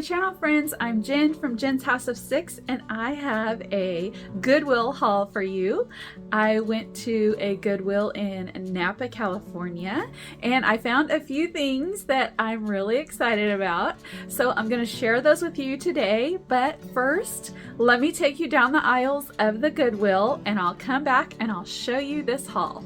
my channel, friends. I'm Jen from Jen's House of Six, and I have a Goodwill haul for you. I went to a Goodwill in Napa, California, and I found a few things that I'm really excited about. So I'm going to share those with you today, but first, let me take you down the aisles of the Goodwill, and I'll come back and I'll show you this haul.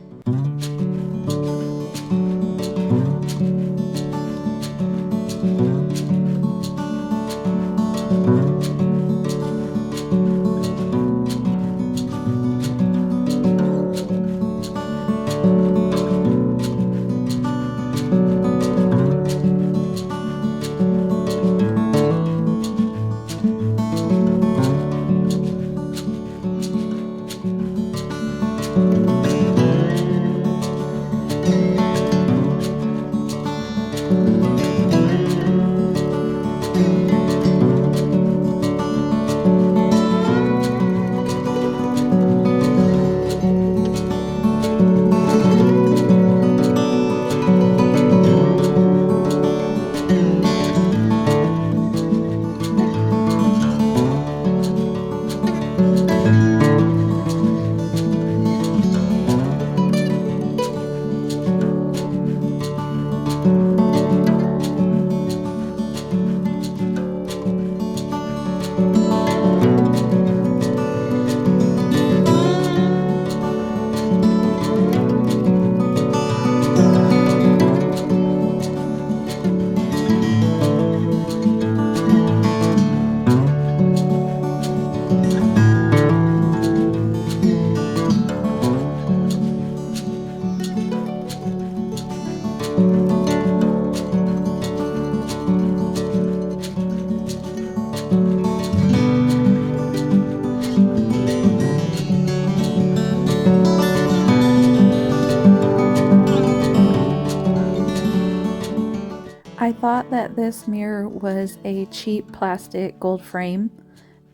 I thought that this mirror was a cheap plastic gold frame,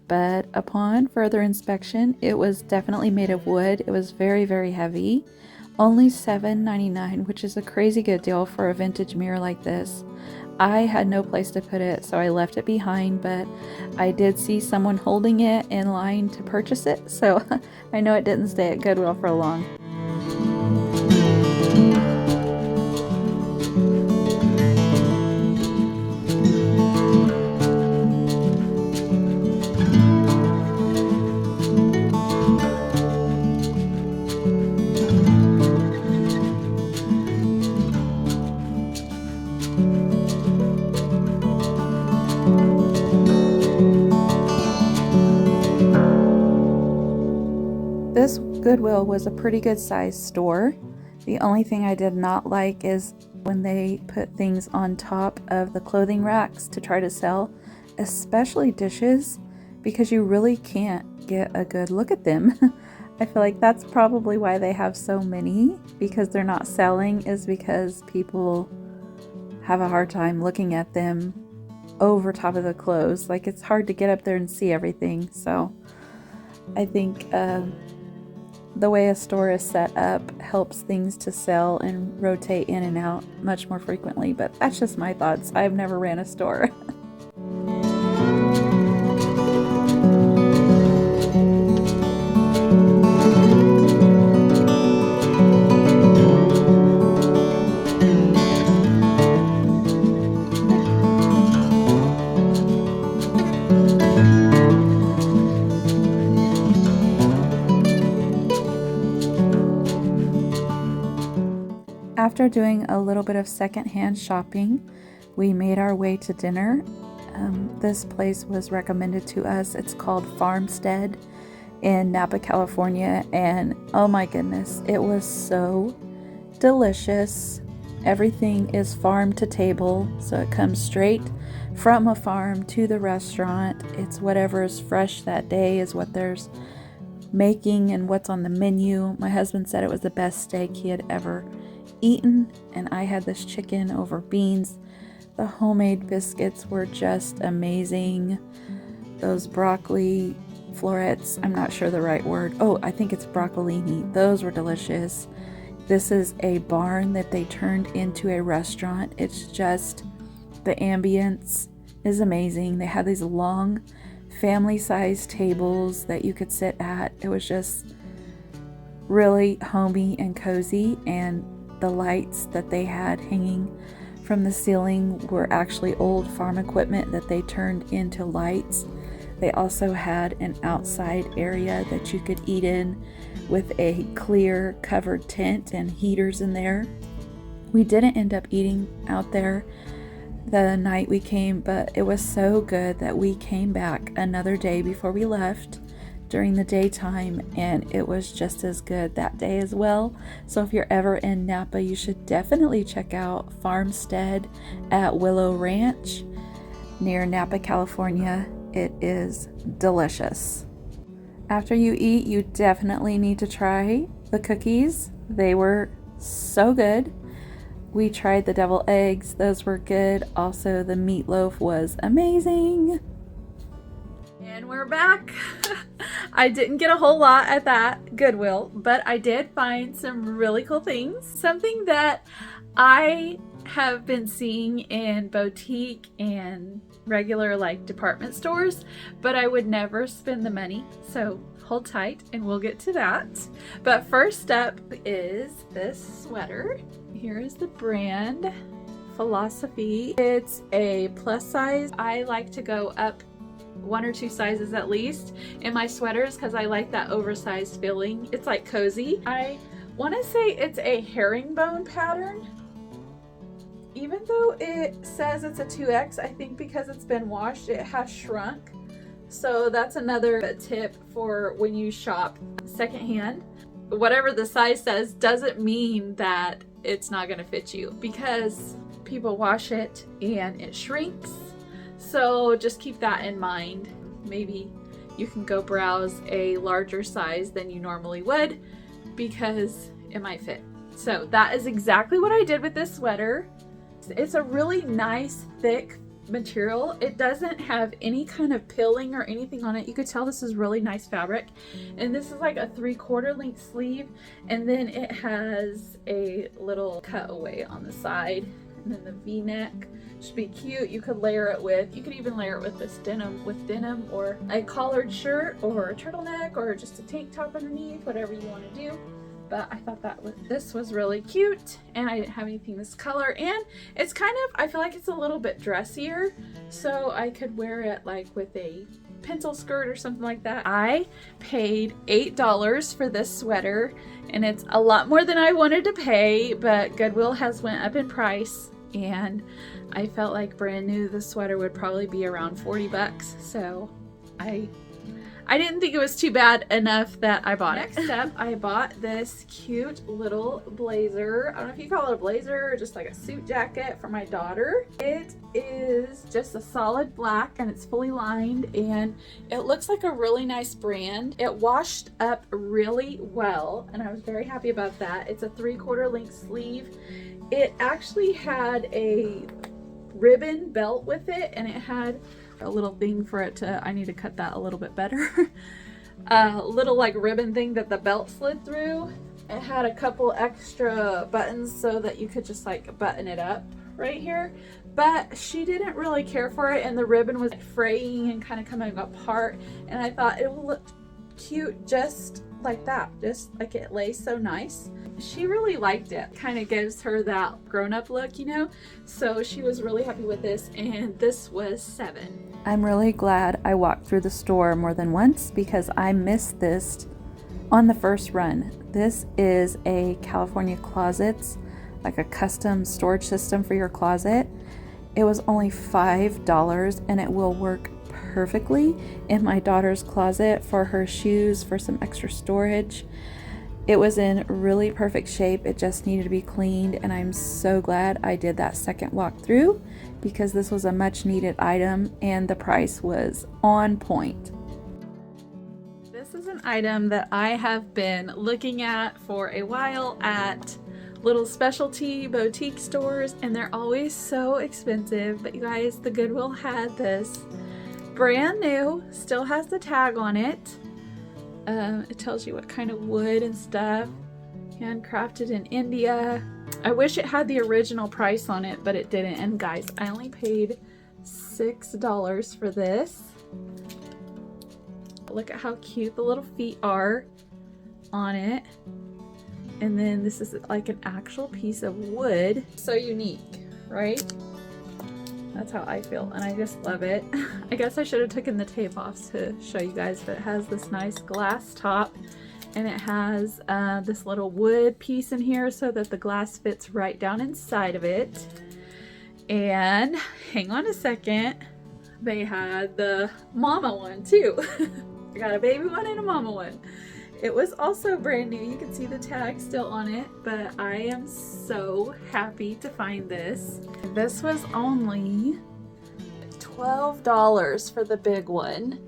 but upon further inspection, it was definitely made of wood. It was very, very heavy. Only $7.99, which is a crazy good deal for a vintage mirror like this. I had no place to put it, so I left it behind, but I did see someone holding it in line to purchase it, so I know it didn't stay at Goodwill for long. This Goodwill was a pretty good sized store. The only thing I did not like is when they put things on top of the clothing racks to try to sell, especially dishes, because you really can't get a good look at them. I feel like that's probably why they have so many, because they're not selling, is because people have a hard time looking at them over top of the clothes. Like, it's hard to get up there and see everything. So I think the way a store is set up helps things to sell and rotate in and out much more frequently, but that's just my thoughts. I've never ran a store. After doing a little bit of secondhand shopping, we made our way to dinner. This place was recommended to us. It's called Farmstead in Napa, California, and oh my goodness, it was so delicious. Everything is farm to table, so it comes straight from a farm to the restaurant. It's whatever is fresh that day is what there's making and what's on the menu. My husband said it was the best steak he had ever eaten, and I had this chicken over beans. The homemade biscuits were just amazing. Those broccoli florets, I'm not sure the right word. Oh, I think it's broccolini. Those were delicious. This is a barn that they turned into a restaurant. It's just the ambience is amazing. They had these long family-sized tables that you could sit at. It was just really homey and cozy, and the lights that they had hanging from the ceiling were actually old farm equipment that they turned into lights. They also had an outside area that you could eat in with a clear covered tent and heaters in there. We didn't end up eating out there the night we came, but it was so good that we came back another day before we left during the daytime, and it was just as good that day as well. So if you're ever in Napa, you should definitely check out Farmstead at Willow Ranch near Napa, California. It is delicious. After you eat, you definitely need to try the cookies. They were so good. We tried the deviled eggs. Those were good. Also, the meatloaf was amazing. And we're back. I didn't get a whole lot at that Goodwill, but I did find some really cool things. Something that I have been seeing in boutique and regular like department stores, but I would never spend the money. So hold tight and we'll get to that. But first up is this sweater. Here is the brand, Philosophy. It's a plus size. I like to go up 1 or 2 sizes at least in my sweaters because I like that oversized feeling. It's like cozy. I want to say it's a herringbone pattern. Even though it says it's a 2X, I think because it's been washed, it has shrunk. So that's another tip for when you shop secondhand. Whatever the size says doesn't mean that it's not going to fit you, because people wash it and it shrinks. So just keep that in mind. Maybe you can go browse a larger size than you normally would because it might fit. So that is exactly what I did with this sweater. It's a really nice thick material. It doesn't have any kind of pilling or anything on it. You could tell this is really nice fabric. And this is like a 3/4 length sleeve, and then it has a little cutaway on the side, and then the V-neck should be cute. You could layer it with, you could even layer it with this denim, or a collared shirt, or a turtleneck, or just a tank top underneath, whatever you want to do. But I thought this was really cute, and I didn't have anything this color, and it's kind of, I feel like it's a little bit dressier, so I could wear it like with a pencil skirt or something like that. I paid $8 for this sweater, and it's a lot more than I wanted to pay, but Goodwill has went up in price, and I felt like brand new this sweater would probably be around 40 bucks, so I didn't think it was too bad enough that I bought it. Next up, I bought this cute little blazer. I don't know if you call it a blazer or just like a suit jacket for my daughter. It is just a solid black, and it's fully lined, and it looks like a really nice brand. It washed up really well, and I was very happy about that. It's a 3/4 length sleeve. It actually had a ribbon belt with it, and it had a little thing for it to, I need to cut that a little bit better. A little like ribbon thing that the belt slid through. It had a couple extra buttons so that you could just like button it up right here, but she didn't really care for it, and the ribbon was fraying and kind of coming apart, and I thought it would look cute just like that, just like it lays so nice. She really liked it. Kind of gives her that grown-up look, you know, so she was really happy with this, and this was $7. I'm really glad I walked through the store more than once because I missed this on the first run. This is a California Closets, like a custom storage system for your closet. It was only $5, and it will work perfectly in my daughter's closet for her shoes, for some extra storage. It was in really perfect shape. It just needed to be cleaned, and I'm so glad I did that second walkthrough because this was a much needed item and the price was on point. This is an item that I have been looking at for a while at little specialty boutique stores, and they're always so expensive. But you guys, the Goodwill had this brand new, still has the tag on it. It tells you what kind of wood and stuff. Handcrafted in India. I wish it had the original price on it, but it didn't. And guys, I only paid $6 for this. Look at how cute the little feet are on it. And then this is like an actual piece of wood. So unique, right? That's how I feel, and I just love it. I guess I should have taken the tape off to show you guys, but it has this nice glass top, and it has this little wood piece in here so that the glass fits right down inside of it. And hang on a second, they had the mama one too. I got a baby one and a mama one. It was also brand new. You can see the tag still on it, but I am so happy to find this. This was only $12 for the big one.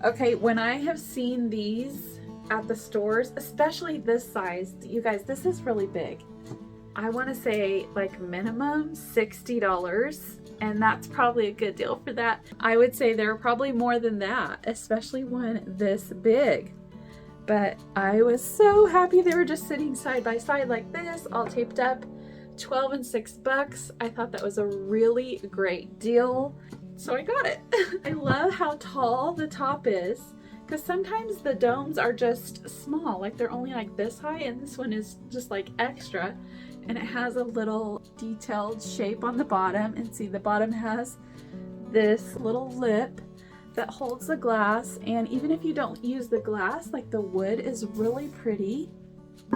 Okay, when I have seen these at the stores, especially this size, you guys, this is really big. I want to say like minimum $60, and that's probably a good deal for that. I would say there are probably more than that, especially one this big. But I was so happy they were just sitting side by side like this, all taped up. 12 and $6. I thought that was a really great deal, so I got it. I love how tall the top is, because sometimes the domes are just small, like they're only like this high, and this one is just like extra. And it has a little detailed shape on the bottom, and see the bottom has this little lip that holds the glass, and even if you don't use the glass, like the wood is really pretty.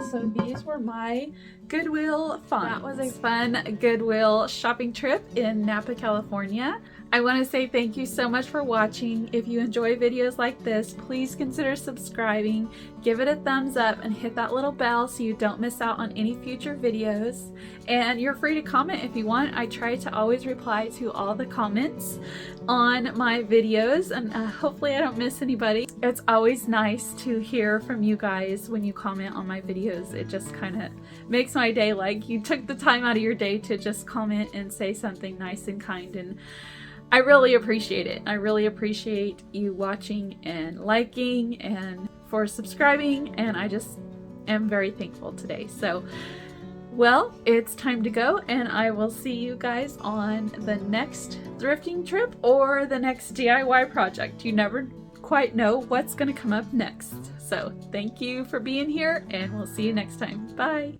So these were my Goodwill finds. That was a fun Goodwill shopping trip in Napa, California. I want to say thank you so much for watching. If you enjoy videos like this, please consider subscribing, give it a thumbs up, and hit that little bell so you don't miss out on any future videos. And you're free to comment if you want. I try to always reply to all the comments on my videos, and hopefully I don't miss anybody. It's always nice to hear from you guys when you comment on my videos. It just kind of makes my day, like you took the time out of your day to just comment and say something nice and kind, and I really appreciate it. I really appreciate you watching and liking and for subscribing, and I just am very thankful today. So, well, it's time to go, and I will see you guys on the next thrifting trip or the next DIY project. You never quite know what's going to come up next. So, thank you for being here, and we'll see you next time. Bye!